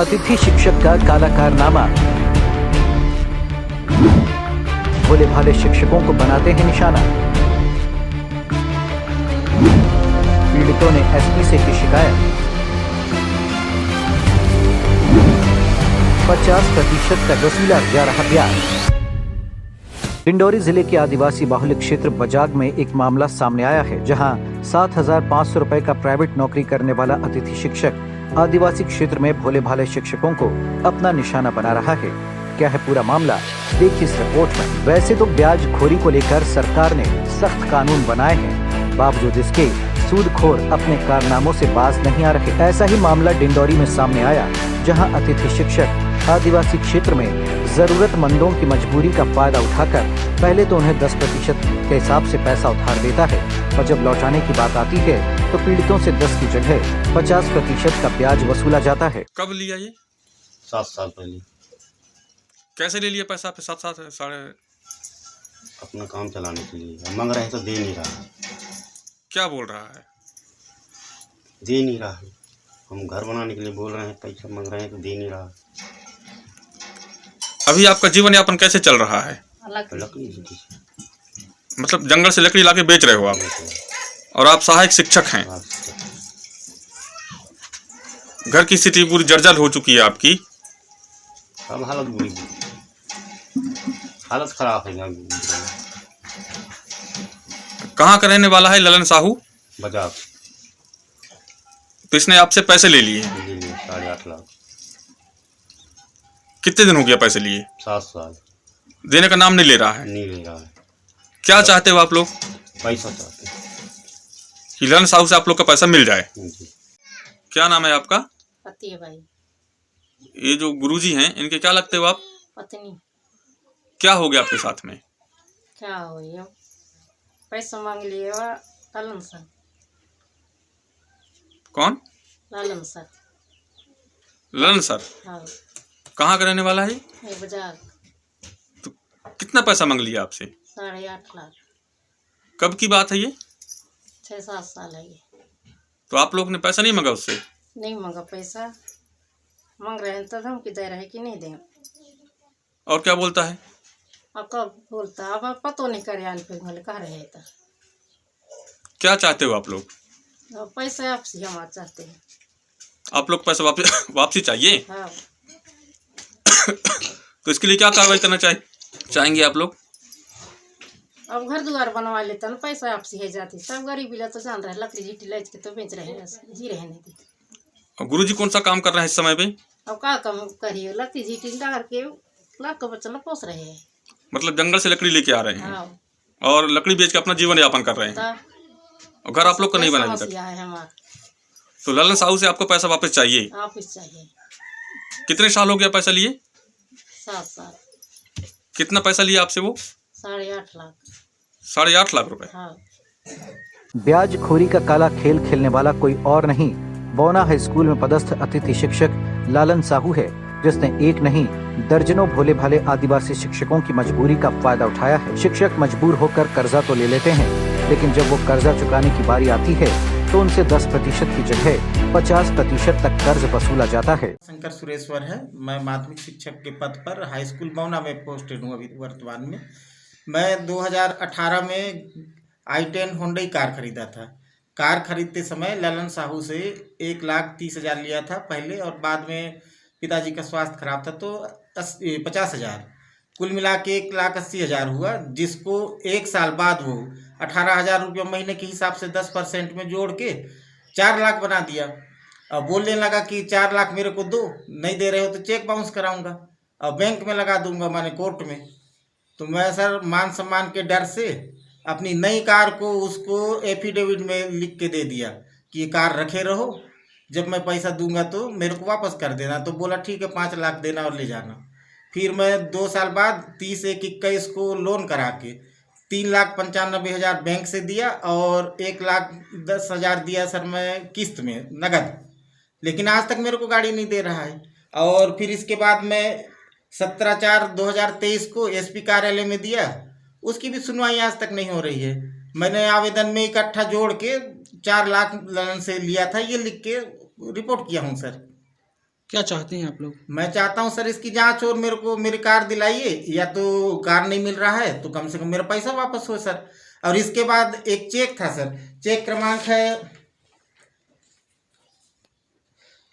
अतिथि शिक्षक का काला कारनामा। भोले भाले शिक्षकों को बनाते हैं निशाना। पीड़ितों ने एसपी से की शिकायत। 50% तक वसूला जा रहा ब्याज। डिंडोरी जिले के आदिवासी बाहुल्य क्षेत्र बजाग में एक मामला सामने आया है, जहां 7,500 रुपए का प्राइवेट नौकरी करने वाला अतिथि शिक्षक आदिवासी क्षेत्र में भोले भाले शिक्षकों को अपना निशाना बना रहा है। क्या है पूरा मामला, देखिए इस रिपोर्ट में। वैसे तो ब्याज खोरी को लेकर सरकार ने सख्त कानून बनाए हैं, बावजूद इसके सूदखोर अपने कारनामों से बाज नहीं आ रहे। ऐसा ही मामला डिंडोरी में सामने आया, जहां अतिथि शिक्षक आदिवासी क्षेत्र में जरूरतमंदों की मजबूरी का फायदा उठाकर पहले तो उन्हें 10% के हिसाब से पैसा उधार देता है, और जब लौटाने की बात आती है तो पीड़ितों से 10 की जगह 50% का ब्याज वसूला जाता है। कब लिया ये? 7 साल पहले। कैसे ले लिया पैसा आपने? 7 साढ़े? अपना काम चलाने के लिए मांग रहे हैं तो दे नहीं रहा है। क्या बोल रहा है? दे नहीं रहा है। हम घर बनाने के लिए बोल रहे हैं, पैसा मांग रहे हैं तो दे नहीं रहा। अभी आपका जीवन यापन कैसे चल रहा है? लकड़ी मतलब जंगल से लकड़ी लाके बेच रहे हो आप, और आप सहायक शिक्षक हैं। घर की स्थिति पूरी जर्जर हो चुकी है आपकी। अब हालत बुरी, हालत खराब है। कहाँ का रहने वाला है ललन साहू? बजाज। तो इसने आपसे पैसे ले लिए? 8.5 लाख। कितने दिन हो गया पैसे लिए? 7 साल। देने का नाम नहीं ले रहा है? नहीं ले रहा है। क्या चाहते हो आप लोग? पैसा चाहते हैं कि ललन साहू से आप लोग का पैसा मिल जाए। जी। क्या नाम है आपका? पति है भाई। ये जो गुरुजी हैं, इनके क्या लगते हो आप? पत्नी। क्या हो गया आपके साथ में? क्या हो ये पैसा मांग लिए वा लालन सर। कौन? लालन सर। ललन सर। हाँ। कहाँ का रहने वाला है? ये बजाग। तो कितना पैसा मांग लिया आपसे? 8.5 लाख। कब की बात है ये? 6-7 साल है ये। तो आप लोग ने पैसा नहीं मांगा उससे? नहीं मांगा पैसा। मांग रहे हैं तो धमकी दे रहे हैं कि नहीं दें। और क्या बोलता है? अब कब बोलता अब पतो नहीं करे आने फिर बोले कह रहे हैं तो क्या चाहते हो आप लोग? अब पैसा आपसे हम चाहते हैं। आप लोग पैसा वापसी चाहिए? हाँ। तो इसके लिए क्या कार्रवाई करना चाहेंगे आप लोग? अब घर द्वार बनवा लेते ना, पैसा आपसी है जाती। सब गरीबी ला तो जान रहे लकड़ी जीटी लेच के तो बेच रहे हैं, जी रहे नहीं। और गुरुजी कौन सा काम कर रहे हैं इस समय पे? अब का काम करिए, लकड़ी जीटी डाल के लाख का बच्चा पोस रहे हैं। मतलब जंगल से लकड़ी लेके आ रहे हैं। हाँ। और लकड़ी बेच के अपना जीवन यापन कर रहे हैं। और घर आप लोग का नहीं बना अभी तक। है हमारा। तो ललन साहू से आपको पैसा वापस चाहिए? वापस चाहिए। कितने साल हो गया पैसा लिए? 7 साल। कितना पैसा लिया आपसे वो? 8.5 लाख। 8.5 लाख रुपए। हाँ। ब्याज खोरी का काला खेल खेलने वाला कोई और नहीं, बौना हाई स्कूल में पदस्थ अतिथि शिक्षक लालन साहू है, जिसने एक नहीं दर्जनों भोले भाले आदिवासी शिक्षकों की मजबूरी का फायदा उठाया है। शिक्षक मजबूर होकर कर्जा तो ले लेते हैं, लेकिन जब वो कर्जा चुकाने की बारी आती है तो उनसे 10% की जगह 50% तक कर्ज वसूला जाता है। शंकर सुरेश्वर है। मैं माध्यमिक शिक्षक के पद पर हाई स्कूल बौना में पोस्टेड हूँ अभी वर्तमान में। मैं 2018 में i10 होंडई कार खरीदा था। कार खरीदते समय ललन साहू से 1,30,000 लिया था पहले, और बाद में पिताजी का स्वास्थ्य खराब था तो 50,000, कुल मिला के 1,80,000 हुआ, जिसको 1 साल बाद वो 18,000 रुपये महीने के हिसाब से 10% में जोड़ के 4 लाख बना दिया। अब बोलने लगा कि 4 लाख मेरे को दो, नहीं दे रहे हो तो चेक बाउंस कराऊंगा और बैंक में लगा दूंगा, माने कोर्ट में। तो मैं सर मान सम्मान के डर से अपनी नई कार को उसको एफिडेविट में लिख के दे दिया कि ये कार रखे रहो, जब मैं पैसा दूंगा तो मेरे को वापस कर देना। तो बोला ठीक है 5 लाख देना और ले जाना। फिर मैं 2 साल बाद 30/1/21 को लोन करा के 3,95,000 बैंक से दिया और 1,10,000 दिया सर मैं किस्त में नगद, लेकिन आज तक मेरे को गाड़ी नहीं दे रहा है। और फिर इसके बाद मैं 17/4/2023 को एसपी कार्यालय में दिया, उसकी भी सुनवाई आज तक नहीं हो रही है। मैंने आवेदन में इकट्ठा जोड़ के 4 लाख ललन से लिया था, ये लिख के रिपोर्ट किया हूँ सर। क्या चाहते हैं आप लोग? मैं चाहता हूं सर इसकी जांच और मेरे को मेरी कार दिलाइए, या तो कार नहीं मिल रहा है तो कम से कम मेरा पैसा वापस हो सर। और इसके बाद एक चेक था सर, चेक क्रमांक है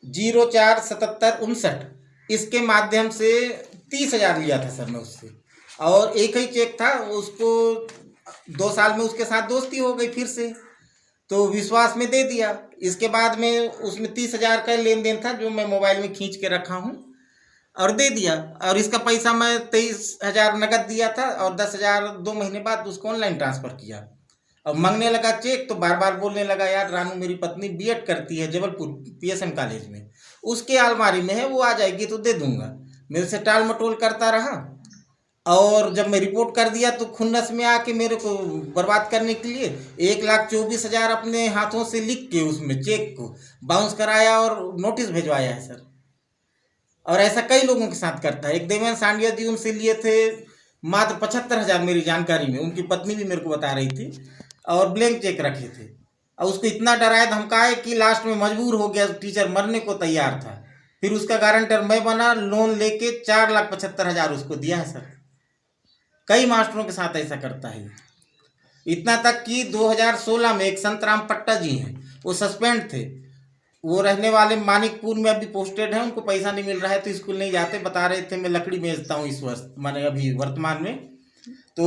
047759, इसके माध्यम से 30,000 लिया था सर मैं उससे। और एक ही चेक था, उसको 2 साल में उसके साथ दोस्ती हो गई फिर से, तो विश्वास में दे दिया। इसके बाद में उसमें 30,000 का लेन देन था जो मैं मोबाइल में खींच के रखा हूँ और दे दिया। और इसका पैसा मैं 23,000 नकद दिया था और 10,000 2 महीने बाद उसको ऑनलाइन ट्रांसफ़र किया। अब मांगने लगा चेक तो बार बार बोलने लगा, यार रानू मेरी पत्नी बीएड करती है जबलपुर पीएसएम कॉलेज में, उसके अलमारी में है, वो आ जाएगी तो दे दूंगा। मेरे से टाल मटोल करता रहा और जब मैं रिपोर्ट कर दिया तो खुन्नस में आके मेरे को बर्बाद करने के लिए 1,24,000 अपने हाथों से लिख के उसमें चेक को बाउंस कराया और नोटिस भिजवाया है सर। और ऐसा कई लोगों के साथ करता है। एक देवेंद्र सांडिया जी, उनसे लिए थे मात्र 75,000 मेरी जानकारी में, उनकी पत्नी भी मेरे को बता रही थी, और ब्लैंक चेक रखे थे। और उसको इतना डराया धमकाए कि लास्ट में मजबूर हो गया, टीचर मरने को तैयार था। फिर उसका गारंटर मैं बना, लोन लेके 4,75,000 उसको दिया है सर। कई मास्टरों के साथ ऐसा करता है। इतना तक कि 2016 में एक संतराम पट्टा जी हैं, वो सस्पेंड थे, वो रहने वाले मानिकपुर में अभी पोस्टेड हैं, उनको पैसा नहीं मिल रहा है तो स्कूल नहीं जाते। बता रहे थे मैं लकड़ी बेचता हूँ इस वर्ष, मैंने अभी वर्तमान में। तो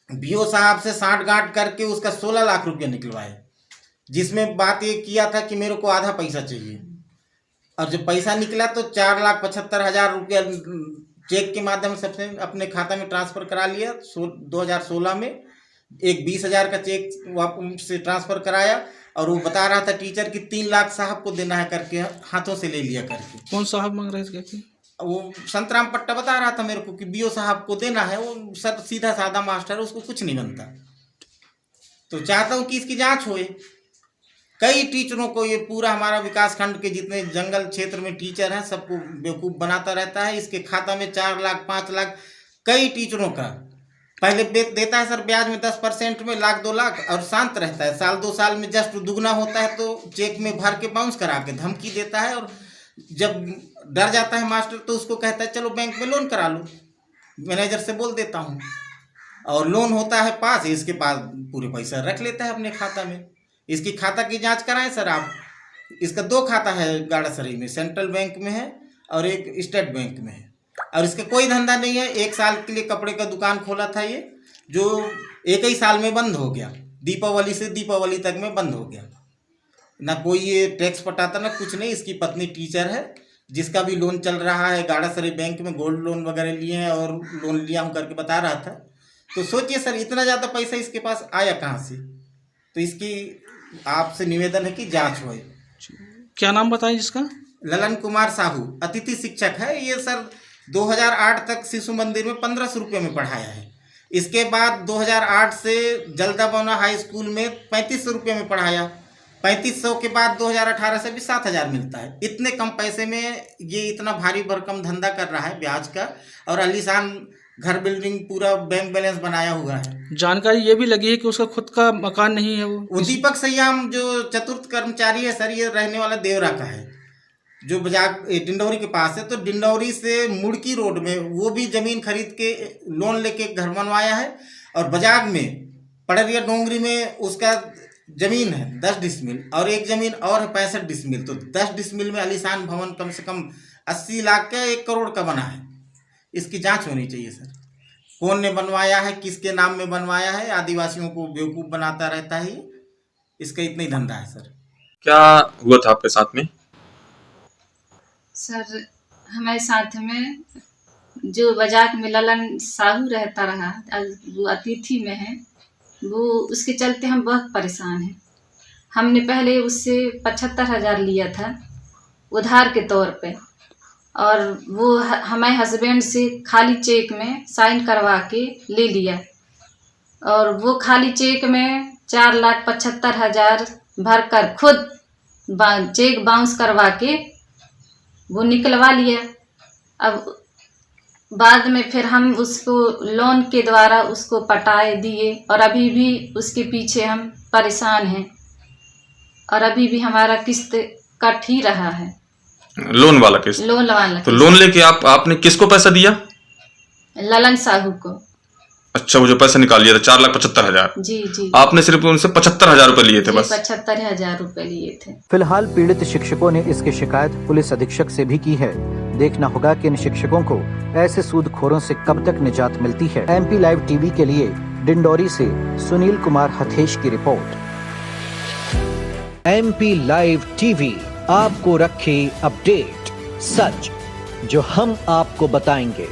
बीओ साहब से साठ गांठ करके उसका 16 लाख रुपया निकलवाए, जिसमें बात ये किया था कि मेरे को आधा पैसा चाहिए। और जब पैसा निकला तो 4,75,000 रुपया चेक के माध्यम से अपने खाता में ट्रांसफ़र करा लिया 2016 में। एक 20,000 का चेक से ट्रांसफ़र कराया और वो बता रहा था टीचर कि 3 लाख साहब को देना है करके, हाथों से ले लिया करके। कौन साहब मांग रहे थे? वो संतराम पट्टा बता रहा था मेरे को कि बीओ साहब को देना है। वो सर सीधा साधा मास्टर, उसको कुछ नहीं बनता। तो चाहता हूँ कि इसकी जांच होए। कई टीचरों को ये पूरा हमारा विकास खंड के जितने जंगल क्षेत्र में टीचर हैं सबको बेवकूफ़ बनाता रहता है। इसके खाता में 4 लाख 5 लाख कई टीचरों का पहले देता है सर ब्याज में 10% में 1 लाख 2 लाख, और शांत रहता है। साल 2 साल में जस्ट दुगना होता है तो चेक में भर के बाउंस करा के धमकी देता है। और जब डर जाता है मास्टर तो उसको कहता है चलो बैंक में लोन करा लो, मैनेजर से बोल देता हूँ। और लोन होता है पास, इसके पास पूरे पैसा रख लेता है अपने खाता में। इसकी खाता की जांच कराएं सर आप। इसका 2 खाता है गाड़ासरी में, सेंट्रल बैंक में है और एक स्टेट बैंक में है। और इसका कोई धंधा नहीं है। 1 साल के लिए कपड़े का दुकान खोला था ये, जो 1 ही साल में बंद हो गया। दीपावली से दीपावली तक में बंद हो गया। ना कोई ये टैक्स पटाता ना कुछ नहीं। इसकी पत्नी टीचर है, जिसका भी लोन चल रहा है गाड़ासरी बैंक में, गोल्ड लोन वगैरह लिए हैं और लोन लिया हूँ करके बता रहा था। तो सोचिए सर इतना ज़्यादा पैसा इसके पास आया कहाँ से। तो इसकी आपसे निवेदन है कि जांच होए। क्या नाम बताएं जिसका? ललन कुमार साहू, अतिथि शिक्षक है ये सर। 2008 तक शिशु मंदिर में 1,500 रुपये में पढ़ाया है। इसके बाद 2008 से जलदा बौना हाई स्कूल में 3,500 रुपये में पढ़ाया। 3,500 के बाद 2018 से भी 7,000 मिलता है। इतने कम पैसे में ये इतना भारी भरकम धंधा कर रहा है ब्याज का, और आलीशान घर बिल्डिंग पूरा बैंक बैलेंस बनाया हुआ है। जानकारी ये भी लगी है कि उसका खुद का मकान नहीं है। वो दीपक सयाम जो चतुर्थ कर्मचारी है सर, ये रहने वाला देवरा का है, जो बाजार डिंडौरी के पास है। तो डिंडौरी से मुड़की रोड में वो भी ज़मीन खरीद के लोन लेके घर बनवाया है। और बाजार में पड़रिया डोंगरी में उसका ज़मीन है 10 डिसमिल, और एक ज़मीन और है 65 डिसमिल। तो 10 डिसमिल में आलीशान भवन कम से कम 80 लाख का 1 करोड़ का बना है। इसकी जांच होनी चाहिए सर, कौन ने बनवाया है, किसके नाम में बनवाया है। आदिवासियों को बेवकूफ़ बनाता रहता है। इसका इतना ही धंधा है सर। क्या हुआ था आपके साथ में? सर हमारे साथ में जो बाजार में ललन साहू रहता रहा, वो अतिथि में है, वो उसके चलते हम बहुत परेशान हैं। हमने पहले उससे 75,000 लिया था उधार के तौर पे, और वो हमारे हस्बैंड से खाली चेक में साइन करवा के ले लिया। और वो खाली चेक में 4,75,000 भरकर खुद चेक बाउंस करवा के वो निकलवा लिया। अब बाद में फिर हम उसको लोन के द्वारा उसको पटाए दिए, और अभी भी उसके पीछे हम परेशान हैं, और अभी भी हमारा किस्त कट ही रहा है। लोन वाला किस्त। लोन वाला तो लोन लेके आपने किसको पैसा दिया? ललन साहू को। अच्छा, वो जो पैसा निकाल लिया था 4,75,000, जी जी आपने सिर्फ उनसे 75,000 रुपए लिए थे बस? 75,000 रुपए लिए थे। फिलहाल पीड़ित शिक्षकों ने इसकी शिकायत पुलिस अधीक्षक से भी की है। देखना होगा कि इन शिक्षकों को ऐसे सूदखोरों से कब तक निजात मिलती है। MP लाइव टीवी के लिए डिंडोरी से सुनील कुमार हथेश की रिपोर्ट। MP लाइव टीवी आपको रखे अपडेट, सच जो हम आपको बताएंगे।